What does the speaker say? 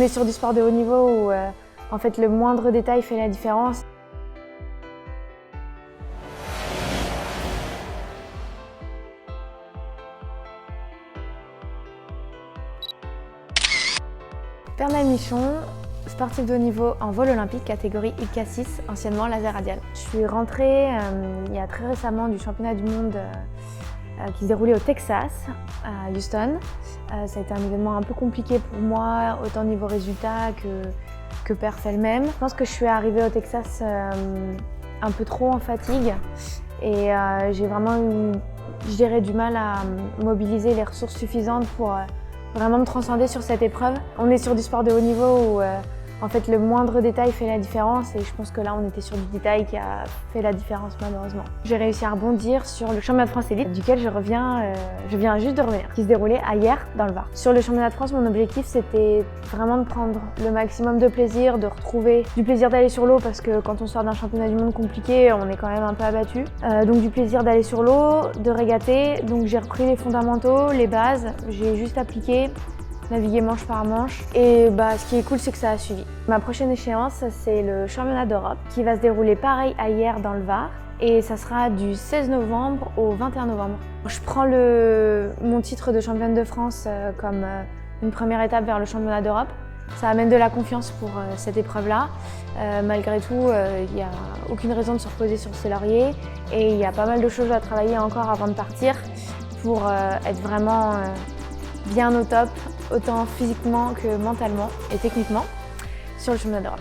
est sur du sport de haut niveau où en fait le moindre détail fait la différence. Pernelle Michon, sportive de haut niveau en vol olympique, catégorie IK6, anciennement laser radial. Je suis rentrée il y a très récemment du championnat du monde qui se déroulait au Texas, à Houston. Ça a été un événement un peu compliqué pour moi, autant niveau résultat que perf elle-même. Je pense que je suis arrivée au Texas un peu trop en fatigue et j'ai vraiment eu, je dirais, du mal à mobiliser les ressources suffisantes pour vraiment me transcender sur cette épreuve. On est sur du sport de haut niveau où en fait le moindre détail fait la différence et je pense que là on était sur du détail qui a fait la différence malheureusement. J'ai réussi à rebondir sur le championnat de France élite duquel je viens juste de revenir, qui se déroulait à Hyères dans le Var. Sur le championnat de France, mon objectif c'était vraiment de prendre le maximum de plaisir, de retrouver du plaisir d'aller sur l'eau parce que quand on sort d'un championnat du monde compliqué, on est quand même un peu abattu. Donc du plaisir d'aller sur l'eau, de régater, donc j'ai repris les fondamentaux, les bases, j'ai juste appliqué, naviguer manche par manche et ce qui est cool c'est que ça a suivi. Ma prochaine échéance c'est le championnat d'Europe qui va se dérouler pareil à Hyères dans le Var et ça sera du 16 novembre au 21 novembre. Je prends mon titre de championne de France comme une première étape vers le championnat d'Europe. Ça amène de la confiance pour cette épreuve-là. Malgré tout, il n'y a aucune raison de se reposer sur ses lauriers et il y a pas mal de choses à travailler encore avant de partir pour être vraiment bien au top, autant physiquement que mentalement et techniquement, sur le championnat d'Europe.